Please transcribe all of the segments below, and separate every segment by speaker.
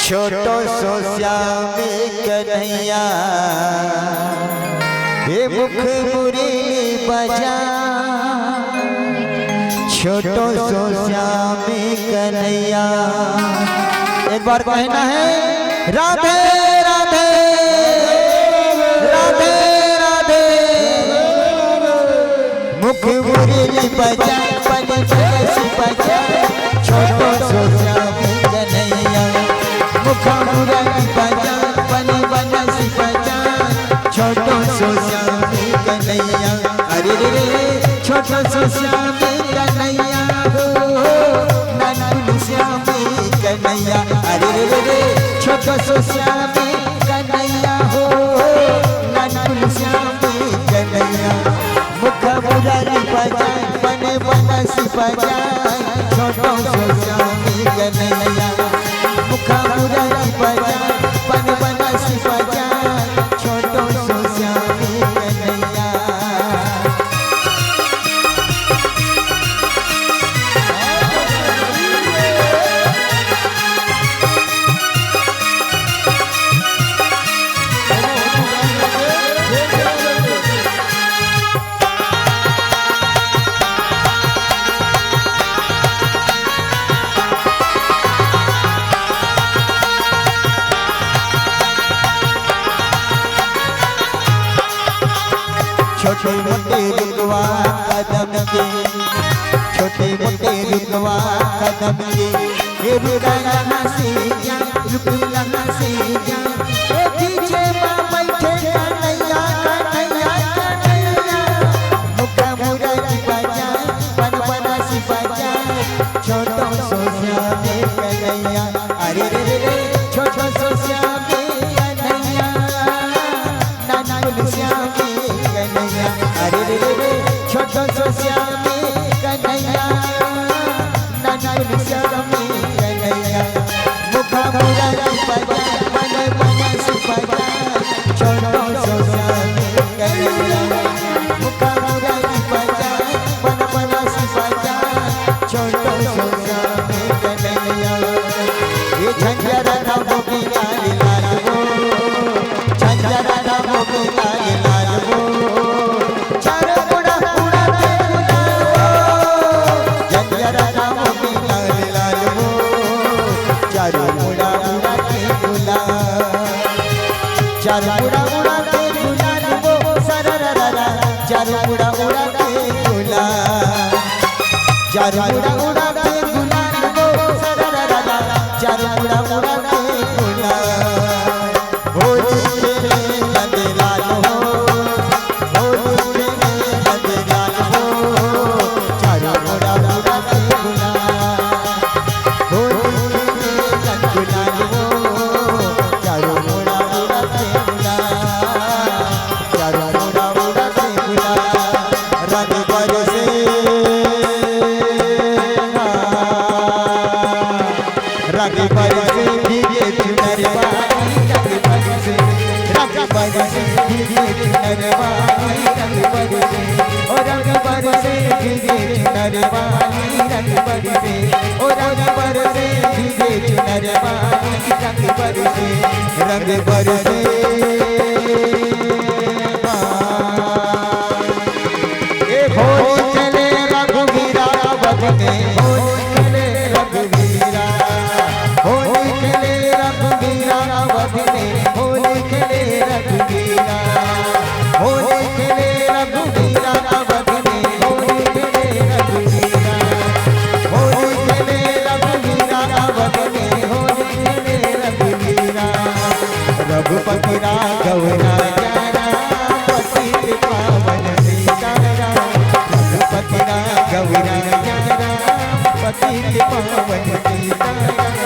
Speaker 1: छोटो सो श्यामी कन्हैया हे मुख मुरली बजा। छोटो सो श्यामी कन्हैया। एक बार कहना है राधे राधे राधे राधे। मुख मुरली बजा पन बरसी बजा। छोटो सो श्यामी कन्हैया मुख मुरली बजा पन बरसी बजा। छोटो सो श्यामी कन्हैया। अरे रे छोटो सो श्यामी कन्हैया हो ननकुल श्यामी कन्हैया। अरे रे छोटो सो श्यामी कन्हैया हो ननकुल श्यामी कन्हैया। मुख मुरली बजा पन बरसी बजा। छोटो सो श्यामी कन्हैया मुख मुरली बजा पन बरसी बजा। छोटो सो श्यामी कन्हैया। छोटे मोटे रुकवा कदम के। छोटे मोटे रुकवा कदम के। ये रुका लगा से जा रुक लगा से जा। ये पीछे बैठे कन्हैया कन्हैया कन्हैया। मुख मुरली बजा पन बरसी बजा। छोटो सो श्यामी कन्हैया। अरे रे छोटो सो श्यामी कन्हैया ननकुल श्यामी कन्हैया। अरे रे छोटो सो श्यामी कन्हैया ननकुल श्यामी कन्हैया। मुख मुरली बजा पन बरसी बजा। छोटो सो श्यामी कन्हैया मुख मुरली बजा पन बरसी बजा। छोटो सो श्यामी कन्हैया। ये झंझरा ना मोगी लाल लाल वो। झंझरा ना मोगी लाल लाल वो। चारों मुड़ा उड़ा के गुलाल वो। झंझरा ना मोगी लाल लाल वो। चारों मुड़ा उड़ा के गुलाल। चारों मुड़ा उड़ा के गुलाल वो। सररररा चारों मुड़ा उड़ा के गुलाल। चारों मुड़ा उड़ा के गुलाल वो। सररररा चारों मुड़ा उड़ा के गुलाल। होली खेले नंद लाल हो। होली खेले नंद लाल हो। चारों मुड़ा उड़ा के गुलाल। होली खेले नंद लाल हो। चारों मुड़ा उड़ा के गुलाल। चारों मुड़ा उड़ा के गुलाल। रंग बरसे रंग बरसे भीगे चुनर वाली। रंग बरसे भीगे चुनर वाली। रंग बरसे ओ रंग बरसे भीगे चुनर वाली। रंग बरसे ओ रंग बरसे भीगे चुनर वाली। रंग बरसे रंग बरसे। होली चले रघुवीरा बजने। होली चले रघुवीरा। होली खेले रघुवीरा बजने। होली खेले रघुवीरा। होली खेले रघुवीरा बजने। होली खेले रघुवीरा। होली खेले रघुवीरा बजने। होली खेले रघुवीरा। रघुपति राघव राजा राम पतित पावन सीताराम। रघुपति राघव राजा राम पतित पावन सीताराम।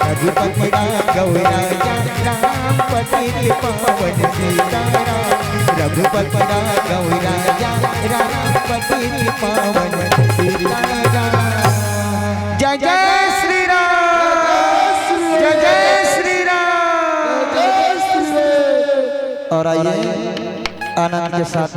Speaker 1: रघुपति राघव राजा राम पतित पावन सीताराम। रघुपति राघव राजा राम पतित पावन सीताराम। जय जय श्री राम। जय जय श्री राम। और आइए आनंद के साथ